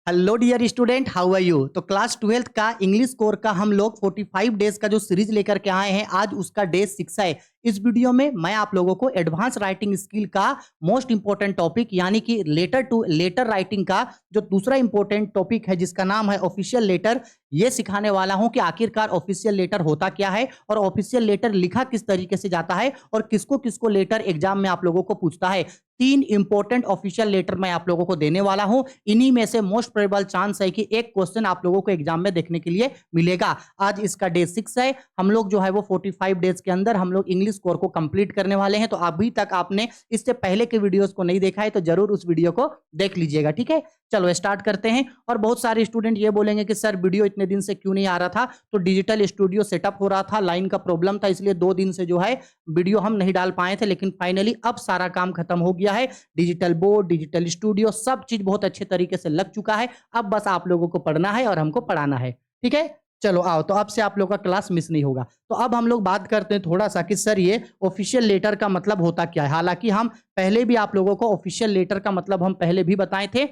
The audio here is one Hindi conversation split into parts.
Hello dear student, how are you. तो क्लास 12th का इंग्लिश कोर का हम लोग 45 डेज का जो सीरीज लेकर के आए हैं, आज उसका डे 6 है। इस वीडियो में मैं आप लोगों को एडवांस राइटिंग स्किल का मोस्ट इंपोर्टेंट टॉपिक यानी कि लेटर टू लेटर राइटिंग का जो दूसरा इंपोर्टेंट टॉपिक है जिसका नाम है ऑफिशियल लेटर, ये सिखाने वाला हूं कि आखिरकार ऑफिशियल लेटर होता क्या है और ऑफिशियल लेटर लिखा किस तरीके से जाता है और किसको किसको लेटर एग्जाम में आप लोगों को पूछता है। 3 इंपॉर्टेंट ऑफिशियल लेटर मैं आप लोगों को देने वाला हूं। इन्हीं में से मोस्ट प्रोबेबल चांस है कि एक क्वेश्चन आप लोगों को एग्जाम में देखने के लिए मिलेगा। आज इसका डे 6 है। हम लोग जो है वो 45 डेज के अंदर हम लोग इंग्लिश कोर को कंप्लीट करने वाले हैं। तो अभी तक आपने इससे पहले के वीडियोस को नहीं देखा है तो जरूर उस वीडियो को देख लीजिएगा, ठीक है। चलो स्टार्ट करते हैं। और बहुत सारे स्टूडेंट ये बोलेंगे कि सर वीडियो इतने दिन से क्यों नहीं आ रहा था। तो डिजिटल स्टूडियो सेटअप हो रहा था, लाइन का प्रॉब्लम था, इसलिए 2 दिन से जो है वीडियो हम नहीं डाल पाए थे। लेकिन फाइनली अब सारा काम खत्म हो गया है। डिजिटल बोर्ड, डिजिटल स्टूडियो, सब चीज बहुत अच्छे तरीके से लग चुका है। अब बस आप लोगों को पढ़ना है और हमको पढ़ाना है, ठीक है। चलो आओ, तो अब से आप लोगों का क्लास मिस नहीं होगा। तो अब हम लोग बात करते हैं थोड़ा सा कि सर ये ऑफिशियल लेटर का मतलब होता क्या है। हालांकि हम पहले भी आप लोगों को ऑफिशियल लेटर का मतलब हम पहले भी बताए थे।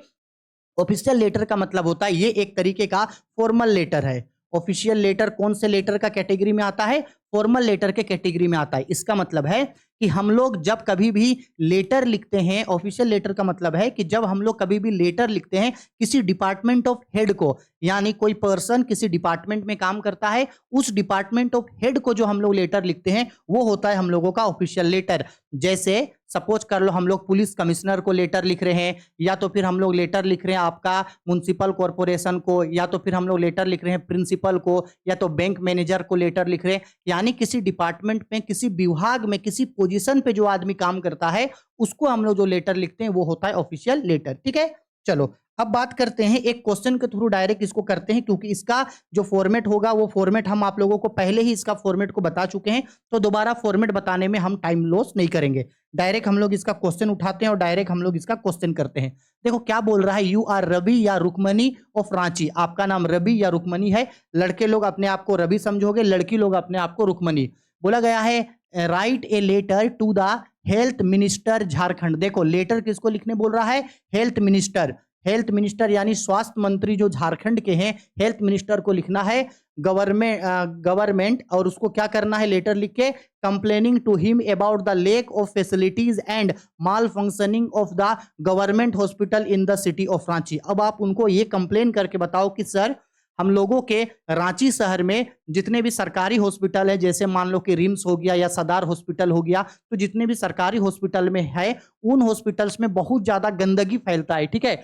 ऑफिशियल लेटर का मतलब होता है ये एक तरीके का फॉर्मल लेटर है। ऑफिशियल लेटर कौन से लेटर का कैटेगरी में आता है? फॉर्मल लेटर के कैटेगरी में आता है। इसका मतलब है कि हम लोग जब कभी भी लेटर लिखते हैं, ऑफिशियल लेटर का मतलब है कि जब हम लोग कभी भी लेटर लिखते हैं किसी डिपार्टमेंट ऑफ हेड को, यानी कोई पर्सन किसी डिपार्टमेंट में काम करता है, उस डिपार्टमेंट ऑफ हेड को जो हम लोग लेटर लिखते हैं वो होता है हम लोगों का ऑफिशियल लेटर। जैसे सपोज कर लो हम लोग पुलिस कमिश्नर को लेटर लिख रहे हैं, या तो फिर हम लोग लेटर लिख रहे हैं आपका म्युनिसिपल कॉर्पोरेशन को, या तो फिर हम लोग लेटर लिख रहे हैं प्रिंसिपल को, या तो बैंक मैनेजर को लेटर लिख रहे हैं। यानी किसी डिपार्टमेंट में, किसी विभाग में, किसी पोजीशन पे जो आदमी काम करता है उसको हम लोग जो लेटर लिखते हैं वो होता है ऑफिशियल लेटर, ठीक है। चलो अब बात करते हैं एक क्वेश्चन के थ्रू डायरेक्ट इसको करते हैं, क्योंकि इसका जो फॉर्मेट होगा वो फॉर्मेट हम आप लोगों को पहले ही इसका फॉर्मेट को बता चुके हैं। तो दोबारा फॉर्मेट बताने में हम टाइम लॉस नहीं करेंगे। डायरेक्ट हम लोग इसका क्वेश्चन उठाते हैं और डायरेक्ट हम लोग इसका क्वेश्चन करते हैं। देखो क्या बोल रहा है, यू आर रवि या रुकमनी ऑफ रांची। आपका नाम रवि या रुकमनी है। लड़के लोग अपने आप को रवि समझोगे, लड़की लोग अपने आप को रुकमनी। बोला गया है write a letter to the health minister Jharkhand. देखो लेटर किसको लिखने बोल रहा है? Health minister. हेल्थ मिनिस्टर यानी स्वास्थ्य मंत्री जो झारखंड के हैं, हेल्थ मिनिस्टर को लिखना है गवर्नमेंट और उसको क्या करना है लेटर लिख के, complaining to him about the lack of facilities and malfunctioning of the government hospital in the city of Ranchi. अब आप उनको ये कंप्लेन करके बताओ कि सर हम लोगों के रांची शहर में जितने भी सरकारी हॉस्पिटल है, जैसे मान लो कि रिम्स हो गया या सदार हॉस्पिटल हो गया, तो जितने भी सरकारी हॉस्पिटल में है उन हॉस्पिटल्स में बहुत ज्यादा गंदगी फैलता है, ठीक है।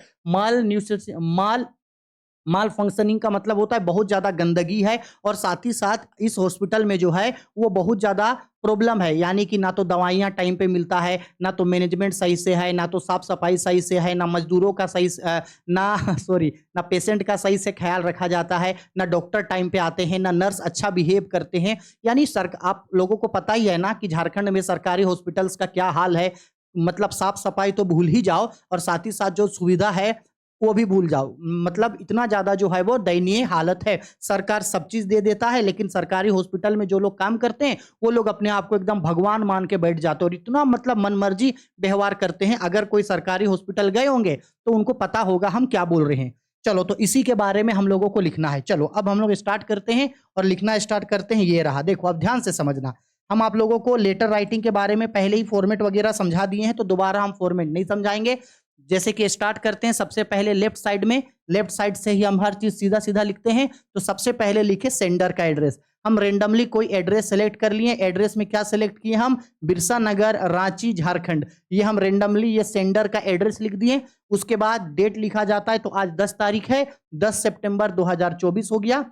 माल फंक्शनिंग का मतलब होता है बहुत ज्यादा गंदगी है, और साथ ही साथ इस हॉस्पिटल में जो है वो बहुत ज्यादा प्रॉब्लम है। यानी कि ना तो दवाइयाँ टाइम पे मिलता है, ना तो मैनेजमेंट सही से है, ना तो साफ सफाई सही से है, ना मजदूरों का ना सॉरी ना पेशेंट का सही से ख्याल रखा जाता है, ना डॉक्टर टाइम पे आते हैं, ना नर्स अच्छा बिहेव करते हैं। यानी सर आप लोगों को पता ही है ना कि झारखंड में सरकारी हॉस्पिटल्स का क्या हाल है। मतलब साफ सफाई तो भूल ही जाओ और साथ ही साथ जो सुविधा है वो भी भूल जाओ। मतलब इतना ज्यादा जो है वो दयनीय हालत है। सरकार सब चीज दे देता है, लेकिन सरकारी हॉस्पिटल में जो लोग काम करते हैं वो लोग अपने आप को एकदम भगवान मान के बैठ जाते हैं और इतना मतलब मनमर्जी व्यवहार करते हैं। अगर कोई सरकारी हॉस्पिटल गए होंगे तो उनको पता होगा हम क्या बोल रहे हैं। चलो तो इसी के बारे में हम लोगों को लिखना है। चलो अब हम लोग स्टार्ट करते हैं और लिखना स्टार्ट करते हैं। ये रहा, देखो अब ध्यान से समझना। हम आप लोगों को लेटर राइटिंग के बारे में पहले ही फॉर्मेट वगैरह समझा दिए हैं, तो दोबारा हम फॉर्मेट नहीं समझाएंगे। जैसे कि स्टार्ट करते हैं, सबसे पहले लेफ्ट साइड में, लेफ्ट साइड से ही हम हर चीज सीधा सीधा लिखते हैं। तो सबसे पहले लिखे सेंडर का एड्रेस। हम रेंडमली कोई एड्रेस सेलेक्ट कर लिए। एड्रेस में क्या सेलेक्ट किए हम? बिरसा नगर, रांची, झारखंड। ये हम रेंडमली ये सेंडर का एड्रेस लिख दिए। उसके बाद डेट लिखा जाता है, तो आज 10 तारीख है, 10 सितंबर 2024 हो गया।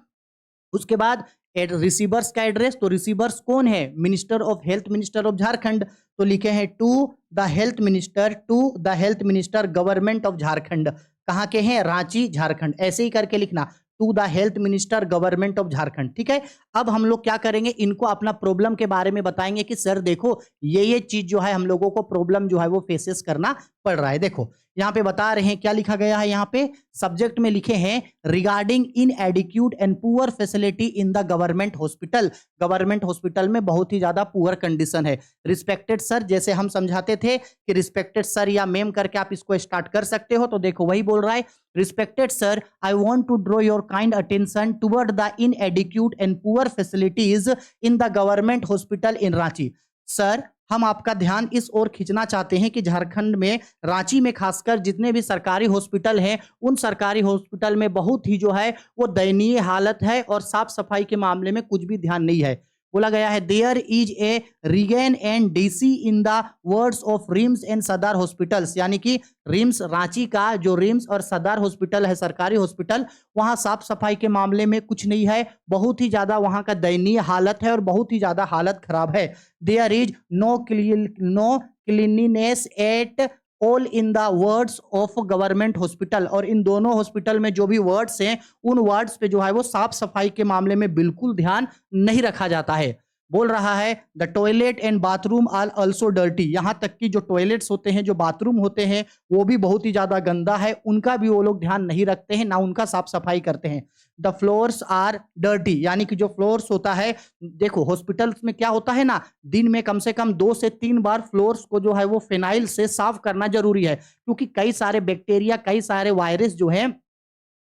उसके बाद रिसीवर्स का एड्रेस, तो रिसीवर्स कौन है? Minister of health, minister of Jharkhand. तो लिखे हैं to the health minister, to the health minister government of Jharkhand. कहाँ के हैं? रांची, झारखंड। ऐसे ही करके लिखना, to the health minister government of Jharkhand, ठीक है। अब हम लोग क्या करेंगे, इनको अपना प्रॉब्लम के बारे में बताएंगे कि सर देखो ये चीज जो है हम लोगों को प्रॉब्लम जो है वो फेसेस करना पड़ रहा है। देखो यहाँ पे बता रहे हैं, क्या लिखा गया है यहाँ पे सब्जेक्ट में लिखे हैं regarding in adequate and poor facility in the government hospital. Government hospital में बहुत ही ज्यादा पुअर कंडीशन है। रिस्पेक्टेड सर, जैसे हम समझाते थे कि रिस्पेक्टेड सर या मैम करके आप इसको स्टार्ट कर सकते हो, तो देखो वही बोल रहा है, respected sir I want to draw your kind attention toward the inadequate and poor facilities in the government hospital in Ranchi. Sir हम आपका ध्यान इस ओर खींचना चाहते हैं कि झारखंड में रांची में खासकर जितने भी सरकारी हॉस्पिटल हैं उन सरकारी हॉस्पिटल में बहुत ही जो है वो दयनीय हालत है और साफ सफाई के मामले में कुछ भी ध्यान नहीं है। बोला गया है there is a regain and DC in the wards of RIMS and Sadar hospitals, यानी कि रिम्स रांची का जो रिम्स और सदर हॉस्पिटल है सरकारी हॉस्पिटल, वहां साफ सफाई के मामले में कुछ नहीं है, बहुत ही ज्यादा वहां का दयनीय हालत है और बहुत ही ज्यादा हालत खराब है। There is no cleanliness at all in the wards of government hospital, और इन दोनों हॉस्पिटल में जो भी वर्ड्स हैं उन वर्ड्स पे जो है वो साफ सफाई के मामले में बिल्कुल ध्यान नहीं रखा जाता है। बोल रहा है the toilet and bathroom are also dirty, यहां तक कि जो टॉयलेट्स होते हैं, जो बाथरूम होते हैं वो भी बहुत ही ज्यादा गंदा है, उनका भी वो लोग ध्यान नहीं रखते हैं, ना उनका साफ सफाई करते हैं। द फ्लोर्स आर डर्टी, यानी कि जो फ्लोर्स होता है, देखो हॉस्पिटल्स में क्या होता है ना, दिन में कम से कम 2 से 3 बार फ्लोर्स को जो है वो फिनाइल से साफ करना जरूरी है, क्योंकि कई सारे बैक्टीरिया, कई सारे वायरस जो है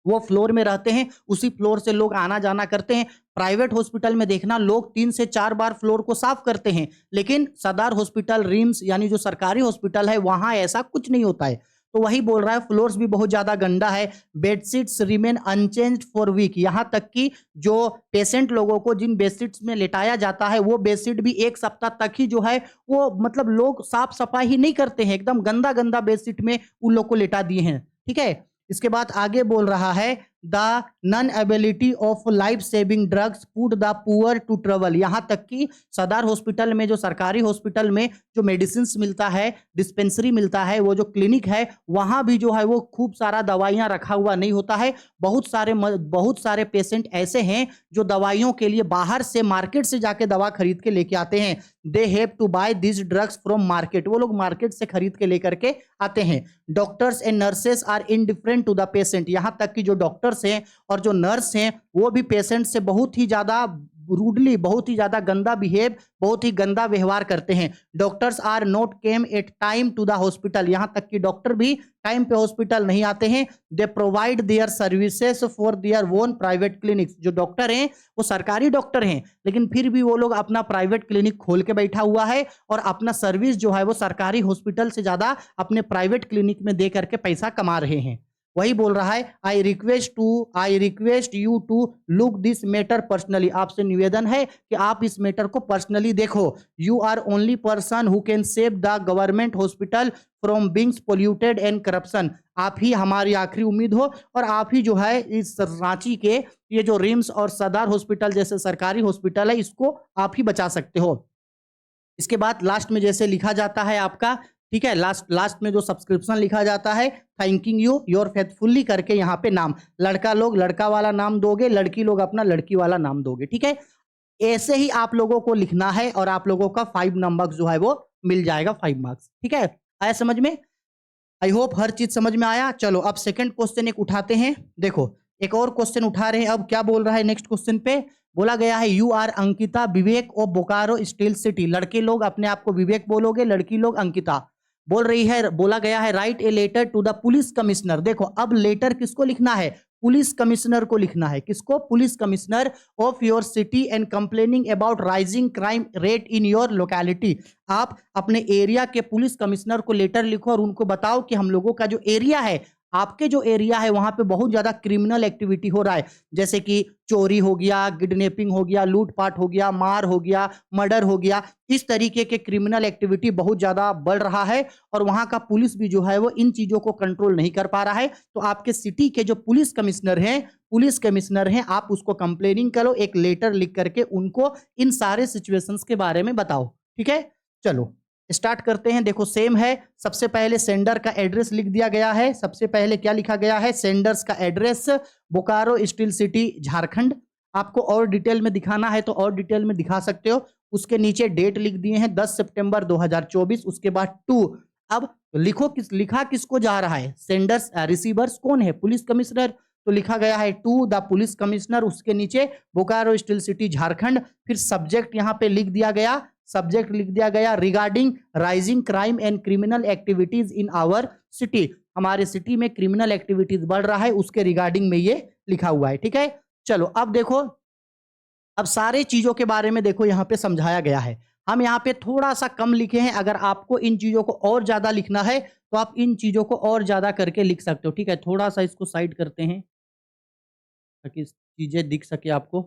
वो फ्लोर में रहते हैं, उसी फ्लोर से लोग आना जाना करते हैं। प्राइवेट हॉस्पिटल में देखना लोग 3 से 4 बार फ्लोर को साफ करते हैं, लेकिन सदर हॉस्पिटल, रिम्स यानी जो सरकारी हॉस्पिटल है वहां ऐसा कुछ नहीं होता है। तो वही बोल रहा है फ्लोर्स भी बहुत ज्यादा गंदा है। Bedsheets remain unchanged for week, यहां तक कि जो पेशेंट लोगों को जिन बेडशीट्स में लेटाया जाता है वो बेडशीट भी 1 सप्ताह तक ही जो है वो मतलब लोग साफ सफाई ही नहीं करते हैं, एकदम गंदा गंदा बेडशीट में उन लोग को लेटा दिए हैं। ठीक है, इसके बाद आगे बोल रहा है the non ability of life saving drugs put the poor to trouble, यहां तक कि सदर हॉस्पिटल में, जो सरकारी हॉस्पिटल में जो मेडिसिन मिलता है, डिस्पेंसरी मिलता है, वो जो क्लिनिक है वहां भी जो है वो खूब सारा दवाइयां रखा हुआ नहीं होता है। बहुत सारे पेशेंट ऐसे हैं जो दवाइयों के लिए बाहर से मार्केट से जाके दवा खरीद के लेके आते हैं। They have to buy this drugs from market, वो लोग मार्केट से खरीद के लेकर के आते हैं। Doctors and nurses are indifferent to the patient, यहां तक कि जो डॉक्टर्स हैं और जो नर्स हैं वो भी पेशेंट से बहुत ही ज्यादा रूडली, बहुत ही ज्यादा गंदा बिहेव, बहुत ही गंदा व्यवहार करते हैं। Doctors are not came at time to the hospital, यहां तक कि डॉक्टर भी टाइम पे हॉस्पिटल नहीं आते हैं। They provide their services for their own private clinics, जो डॉक्टर हैं वो सरकारी डॉक्टर हैं लेकिन फिर भी वो लोग अपना प्राइवेट क्लिनिक खोल के बैठा हुआ है और अपना सर्विस जो है वो सरकारी हॉस्पिटल से ज्यादा अपने प्राइवेट क्लिनिक में दे करके पैसा कमा रहे हैं। वही बोल रहा है I request you to look this matter personally, आपसे निवेदन है कि आप इस मैटर को पर्सनली देखो। You are only person who can save the government hospital from being polluted and corruption, आप ही हमारी आखिरी उम्मीद हो और आप ही जो है इस रांची के ये जो रिम्स और सदर हॉस्पिटल जैसे सरकारी हॉस्पिटल है इसको आप ही बचा सकते हो। इसके बाद लास्ट में जैसे लिखा जाता है आपका, ठीक है, लास्ट में जो सब्सक्रिप्शन लिखा जाता है थैंकिंग यू योर फेथफुल्ली करके यहाँ पे नाम, लड़का लोग लड़का वाला नाम दोगे, लड़की लोग अपना लड़की वाला नाम दोगे। ठीक है, ऐसे ही आप लोगों को लिखना है और आप लोगों का 5 नंबर जो है वो मिल जाएगा, 5 मार्क्स। ठीक है, आया समझ में? आई होप हर चीज समझ में आया। चलो अब सेकंड क्वेश्चन एक उठाते हैं। देखो एक और क्वेश्चन उठा रहे हैं। अब क्या बोल रहा है नेक्स्ट क्वेश्चन पे, बोला गया है you are Ankita Vivek of Bokaro steel city, लड़के लोग अपने आप को विवेक बोलोगे, लड़की लोग अंकिता बोल रही है। बोला गया है write a letter to the police commissioner, देखो अब लेटर किसको लिखना है, पुलिस कमिश्नर को लिखना है। किसको? Police commissioner of your city and complaining about rising crime rate in your locality, आप अपने एरिया के पुलिस कमिश्नर को लेटर लिखो और उनको बताओ कि हम लोगों का जो एरिया है, आपके जो एरिया है वहां पे बहुत ज्यादा क्रिमिनल एक्टिविटी हो रहा है, जैसे कि चोरी हो गया, किडनैपिंग हो गया, लूटपाट हो गया, मार हो गया, मर्डर हो गया, इस तरीके के क्रिमिनल एक्टिविटी बहुत ज्यादा बढ़ रहा है और वहां का पुलिस भी जो है वो इन चीजों को कंट्रोल नहीं कर पा रहा है। तो आपके सिटी के जो पुलिस कमिश्नर हैं आप उसको कंप्लेनिंग करो, एक लेटर लिख करके उनको इन सारे सिचुएशंस के बारे में बताओ। ठीक है, चलो स्टार्ट करते हैं। देखो सेम है, सबसे पहले सेंडर का एड्रेस लिख दिया गया है। सबसे पहले क्या लिखा गया है, सेंडर्स का address Bokaro steel city Jharkhand. आपको और डिटेल में दिखाना है तो और डिटेल में दिखा सकते हो। उसके नीचे डेट लिख दिए हैं 10 सितंबर 2024, उसके बाद टू। अब लिखो लिखा किसको जा रहा है, सेंडर्स रिसीवर्स कौन है, पुलिस कमिश्नर, तो लिखा गया है टू द पुलिस कमिश्नर, उसके नीचे बोकारो स्टील सिटी झारखंड। फिर सब्जेक्ट यहाँ पे लिख दिया गया, सब्जेक्ट लिख दिया गया regarding rising crime and criminal activities in our city, हमारे सिटी में क्रिमिनल एक्टिविटीज बढ़ रहा है, उसके रिगार्डिंग में ये लिखा हुआ है। ठीक है, चलो अब देखो, अब सारे चीजों के बारे में देखो यहाँ पे समझाया गया है। हम यहाँ पे थोड़ा सा कम लिखे हैं, अगर आपको इन चीजों को और ज्यादा लिखना है तो आप इन चीजों को और ज्यादा करके लिख सकते हो। ठीक है, थोड़ा सा इसको साइड करते हैं ताकि चीजें दिख सके आपको।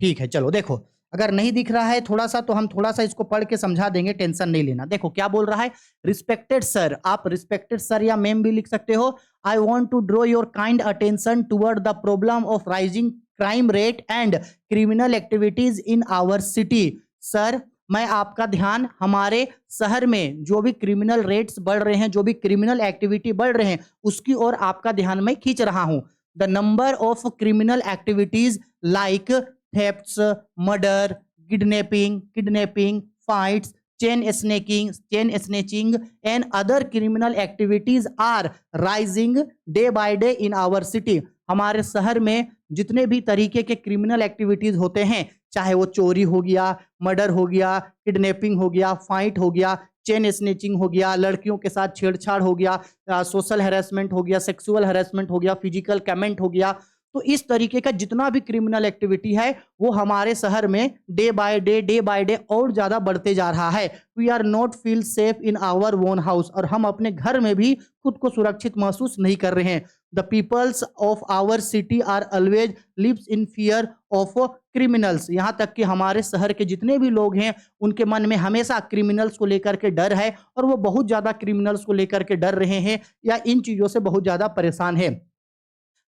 ठीक है, चलो देखो, अगर नहीं दिख रहा है थोड़ा सा तो हम थोड़ा सा इसको पढ़ के समझा देंगे, टेंशन नहीं लेना। देखो क्या बोल रहा है, रिस्पेक्टेड सर, आप रिस्पेक्टेड सर या मैम भी लिख सकते हो। I want to draw your kind attention toward the problem of rising crime rate and criminal activities in our city. Sir, मैं आपका ध्यान हमारे शहर में जो भी क्रिमिनल रेट्स बढ़ रहे हैं, जो भी क्रिमिनल एक्टिविटी बढ़ रहे हैं, उसकी ओर आपका ध्यान मैं खींच रहा हूं। The number of criminal activities like thefts, murder, kidnapping, fights, chain snatching, and other criminal activities are rising day by day in our city. हमारे शहर में जितने भी तरीके के क्रिमिनल एक्टिविटीज होते हैं, चाहे वो चोरी हो गया, मर्डर हो गया, किडनैपिंग हो गया, फाइट हो गया, चेन स्नेचिंग हो गया, लड़कियों के साथ छेड़छाड़ हो गया, सोशल हैरेसमेंट हो गया, सेक्सुअल हैरेसमेंट हो गया, फिजिकल कमेंट हो गया, तो इस तरीके का जितना भी क्रिमिनल एक्टिविटी है वो हमारे शहर में डे बाय डे और ज्यादा बढ़ते जा रहा है। We are not feel safe in our own house, और हम अपने घर में भी खुद को सुरक्षित महसूस नहीं कर रहे हैं। The peoples of our city are always lives in fear of criminals, यहाँ तक कि हमारे शहर के जितने भी लोग हैं उनके मन में हमेशा क्रिमिनल्स को लेकर के डर है, और वो बहुत ज्यादा क्रिमिनल्स को लेकर के डर रहे हैं या इन चीजों से बहुत ज्यादा परेशान है।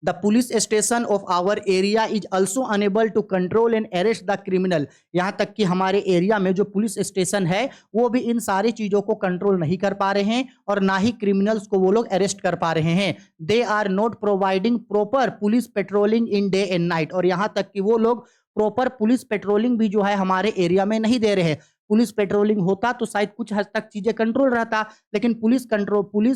The police station of our area is also unable to control and arrest the criminal, यहाँ तक कि हमारे एरिया में जो पुलिस स्टेशन है वो भी इन सारी चीजों को कंट्रोल नहीं कर पा रहे हैं और ना ही क्रिमिनल्स को वो लोग अरेस्ट कर पा रहे हैं। They are not providing proper police patrolling in day and night, और यहाँ तक कि वो लोग प्रॉपर पुलिस पेट्रोलिंग भी जो है हमारे एरिया में नहीं दे रहे हैं। पुलिस पेट्रोलिंग होता तो शायद कुछ हद तक चीजें कंट्रोल रहता, लेकिन पुलिस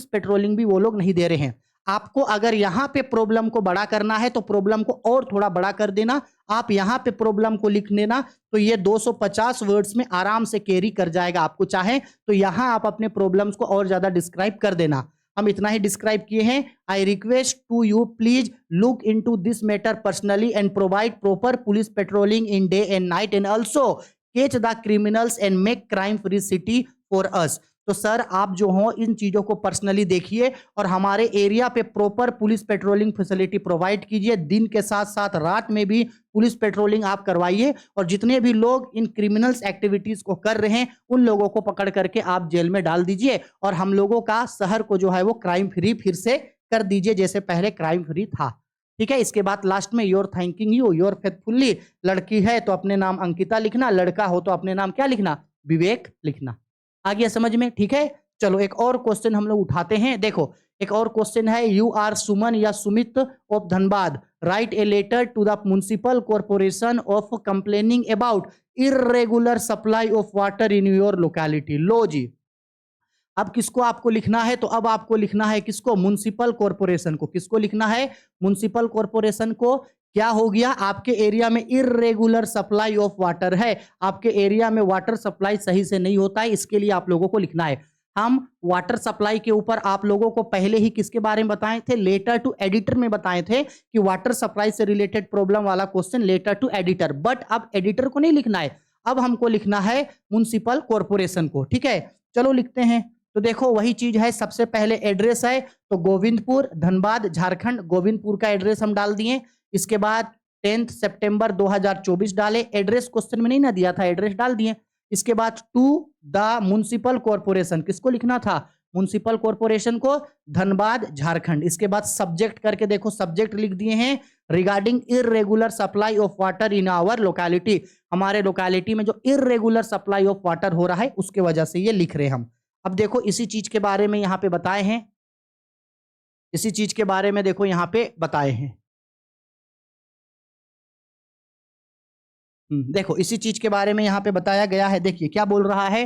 पेट्रोलिंग भी वो लोग नहीं दे रहे हैं। आपको अगर यहाँ पे प्रॉब्लम को बड़ा करना है तो प्रॉब्लम को और थोड़ा बड़ा कर देना, आप यहाँ पे प्रॉब्लम को लिख लेना तो ये 250 वर्ड्स में आराम से कैरी कर जाएगा। आपको चाहे तो यहाँ आप अपने प्रॉब्लम्स को और ज्यादा डिस्क्राइब कर देना। हम इतना ही डिस्क्राइब किए हैं। I request to you please look into this matter personally and provide proper police patrolling in day and night and also catch the criminals and make crime free city for us. तो सर आप जो हो इन चीजों को पर्सनली देखिए और हमारे एरिया पे proper police patrolling facility provide कीजिए। दिन के साथ साथ रात में भी पुलिस पेट्रोलिंग आप करवाइए, और जितने भी लोग इन क्रिमिनल्स एक्टिविटीज को कर रहे हैं उन लोगों को पकड़ करके आप जेल में डाल दीजिए, और हम लोगों का शहर को जो है वो क्राइम फ्री फिर से कर दीजिए जैसे पहले क्राइम फ्री था। ठीक है, इसके बाद लास्ट में योर थैंकिंग यू योर फेथफुल्ली, लड़की है तो अपने नाम अंकिता लिखना, लड़का हो तो अपने नाम क्या लिखना, विवेक लिखना। आ गया समझ में? ठीक है, चलो एक और क्वेश्चन हम लोग उठाते हैं। देखो एक और क्वेश्चन है, यू आर सुमन या Sumit of Dhanbad, write a letter to the municipal corporation of complaining about irregular supply of water in your locality. लो जी, अब किसको आपको लिखना है, तो अब आपको लिखना है किसको, म्युनिसिपल कॉर्पोरेशन को। किसको लिखना है, म्युनिसिपल कॉर्पोरेशन को। क्या हो गया, आपके एरिया में इर्रेगुलर सप्लाई ऑफ वाटर है, आपके एरिया में वाटर सप्लाई सही से नहीं होता है, इसके लिए आप लोगों को लिखना है। हम वाटर सप्लाई के ऊपर आप लोगों को पहले ही किसके बारे में बताए थे, लेटर टू एडिटर में बताए थे कि वाटर सप्लाई से रिलेटेड प्रॉब्लम वाला question letter to editor, but अब एडिटर को नहीं लिखना है, अब हमको लिखना है म्युनिसिपल कॉर्पोरेशन को। ठीक है, चलो लिखते हैं। तो देखो वही चीज है, सबसे पहले एड्रेस है तो गोविंदपुर धनबाद झारखंड, गोविंदपुर का एड्रेस हम डाल दिए। इसके बाद 10 सितंबर 2024 डाले, एड्रेस क्वेश्चन में नहीं ना दिया था, एड्रेस डाल दिए। इसके बाद टू द म्युनिसिपल कॉर्पोरेशन, किसको लिखना था, म्युनिसिपल कॉर्पोरेशन को, धनबाद झारखंड। इसके बाद सब्जेक्ट करके देखो, सब्जेक्ट लिख दिए हैं regarding irregular supply of water in our locality, हमारे लोकेलिटी में जो इर्रेगुलर सप्लाई ऑफ वाटर हो रहा है उसके वजह से ये लिख रहे हैं हम। अब देखो इसी चीज के बारे में यहाँ पे बताए हैं, इसी चीज के बारे में देखो यहाँ पे बताए हैं। देखो इसी चीज के बारे में यहाँ पे बताया गया है। देखिए क्या बोल रहा है,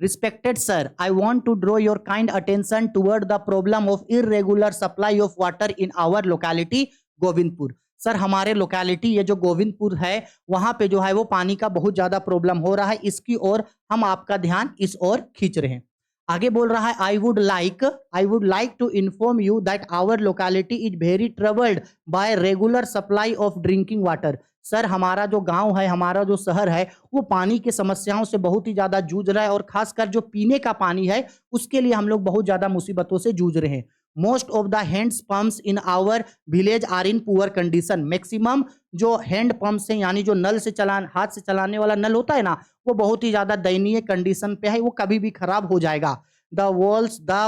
respected sir, I want to draw your kind attention toward the problem of irregular supply of water in our locality Govindpur. Sir हमारे लोकेलिटी ये जो गोविंदपुर है वहां पे जो है वो पानी का बहुत ज्यादा प्रॉब्लम हो रहा है, इसकी ओर हम आपका ध्यान इस ओर खींच रहे हैं। आगे बोल रहा है, I would like to inform you that our locality is very troubled by regular supply of drinking water. Sir हमारा जो गांव है, हमारा जो शहर है, वो पानी की समस्याओं से बहुत ही ज्यादा जूझ रहा है और खासकर जो पीने का पानी है उसके लिए हम लोग बहुत ज्यादा मुसीबतों से जूझ रहे हैं। Most of the hand pumps in our village are in poor condition. Maximum जो हैंड पंप्स हैं यानी जो नल से हाथ से चलाने वाला नल होता है ना, वो बहुत ही ज्यादा दयनीय कंडीशन पे है, वो कभी भी खराब हो जाएगा। The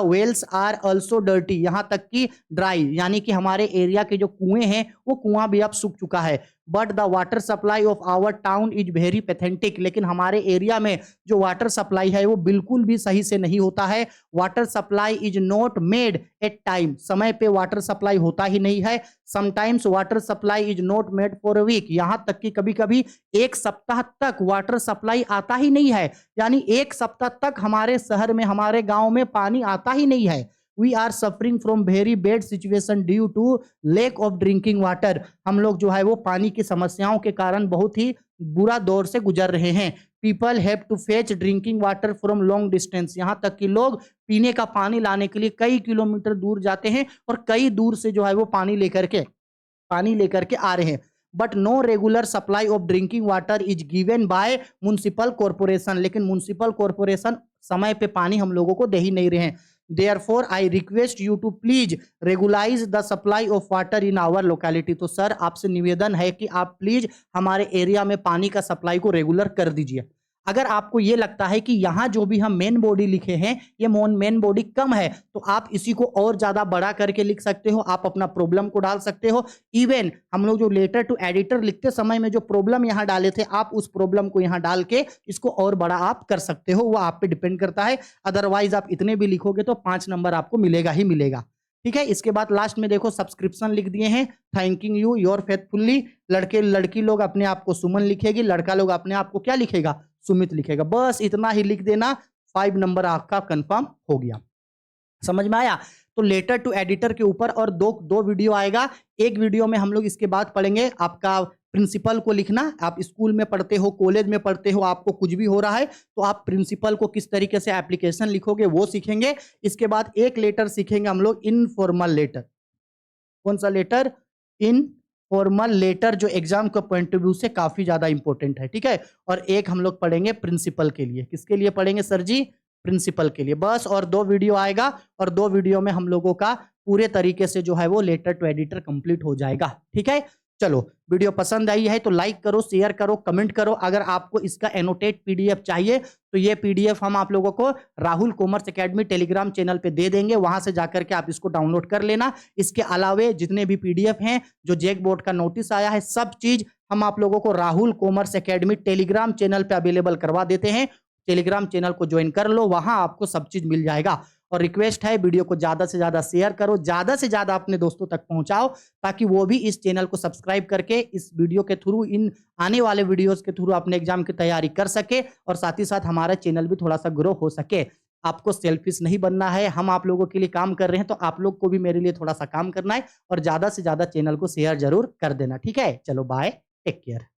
wells are also dirty, यहाँ तक कि ड्राई, यानी कि हमारे एरिया के जो कुएं हैं वो कुआं भी अब सूख चुका है। But the water supply of our town is very pathetic, लेकिन हमारे एरिया में जो वाटर सप्लाई है वो बिल्कुल भी सही से नहीं होता है। Water supply is not made at time, समय पे वाटर सप्लाई होता ही नहीं है। Sometimes water supply is not made for a week, यहां तक कि कभी कभी एक सप्ताह तक वाटर सप्लाई आता ही नहीं है, यानी एक सप्ताह तक हमारे शहर में, हमारे गांव में पानी आता ही नहीं है। We are suffering from very bad situation due to lack of drinking water, हम लोग जो है वो पानी की समस्याओं के कारण बहुत ही बुरा दौर से गुजर रहे हैं। People have to fetch drinking water from long distance, यहाँ तक कि लोग पीने का पानी लाने के लिए कई किलोमीटर दूर जाते हैं और कई दूर से जो है वो पानी लेकर के आ रहे हैं। But no regular supply of drinking water is given by municipal corporation, लेकिन म्युनिसिपल कॉर्पोरेशन समय पे पानी हम लोगों को दे ही नहीं रहे हैं। Therefore, I request you to please regularize the supply of water in our locality। तो सर आपसे निवेदन है कि आप प्लीज हमारे एरिया में पानी का सप्लाई को रेगुलर कर दीजिए। अगर आपको ये लगता है कि यहाँ जो भी हम मेन बॉडी लिखे हैं ये मेन बॉडी कम है, तो आप इसी को और ज्यादा बड़ा करके लिख सकते हो, आप अपना प्रॉब्लम को डाल सकते हो। इवन हम लोग जो लेटर टू एडिटर लिखते समय में जो प्रॉब्लम यहाँ डाले थे, आप उस प्रॉब्लम को यहाँ डाल के इसको और बड़ा आप कर सकते हो, वो आप पे डिपेंड करता है। अदरवाइज आप इतने भी लिखोगे तो 5 नंबर आपको मिलेगा ही मिलेगा। ठीक है, इसके बाद लास्ट में देखो सब्सक्रिप्शन लिख दिए हैं, थैंकिंग यू योर फेथफुल्ली। लड़के लड़की लोग अपने आप को सुमन लिखेगी, लड़का लोग अपने आप को क्या लिखेगा, सुमित लिखेगा। बस इतना ही लिख देना, 5 नंबर आपका कंफर्म हो गया। समझ में आया? तो लेटर टू एडिटर के ऊपर और दो वीडियो आएगा। एक वीडियो में हम लोग इसके बाद पढ़ेंगे आपका प्रिंसिपल को लिखना। आप स्कूल में पढ़ते हो, कॉलेज में पढ़ते हो, आपको कुछ भी हो रहा है तो आप प्रिंसिपल को किस तरीके से एप्लीकेशन लिखोगे वो सीखेंगे। इसके बाद एक लेटर सीखेंगे हम लोग इनफॉर्मल लेटर। कौन सा लेटर? इनफॉर्मल लेटर, जो एग्जाम के पॉइंट ऑफ व्यू से काफी ज्यादा इंपॉर्टेंट है। ठीक है, और एक हम लोग पढ़ेंगे प्रिंसिपल के लिए। किसके लिए पढ़ेंगे सर जी? प्रिंसिपल के लिए। बस और 2 वीडियो आएगा और 2 वीडियो में हम लोगों का पूरे तरीके से जो है वो लेटर टू एडिटर कंप्लीट हो जाएगा। ठीक है, चलो वीडियो पसंद आई है तो लाइक करो, शेयर करो, कमेंट करो। अगर आपको इसका एनोटेट पीडीएफ चाहिए तो ये पीडीएफ हम आप लोगों को Rahul commerce academy Telegram channel पे दे देंगे, वहां से जाकर के आप इसको डाउनलोड कर लेना। इसके अलावे जितने भी पीडीएफ हैं, जो जैक बोर्ड का नोटिस आया है, सब चीज हम आप लोगों को Rahul commerce academy Telegram channel पे अवेलेबल करवा देते हैं। टेलीग्राम चैनल को ज्वाइन कर लो, वहां आपको सब चीज मिल जाएगा। और रिक्वेस्ट है वीडियो को ज्यादा से ज्यादा शेयर करो, ज्यादा से ज्यादा अपने दोस्तों तक पहुंचाओ, ताकि वो भी इस चैनल को सब्सक्राइब करके इस वीडियो के थ्रू, इन आने वाले वीडियोस के थ्रू अपने एग्जाम की तैयारी कर सके और साथ ही साथ हमारा चैनल भी थोड़ा सा ग्रो हो सके। आपको सेल्फिश नहीं बनना है, हम आप लोगों के लिए काम कर रहे हैं तो आप लोग को भी मेरे लिए थोड़ा सा काम करना है और ज्यादा से ज्यादा चैनल को शेयर जरूर कर देना। ठीक है, चलो बाय, टेक केयर।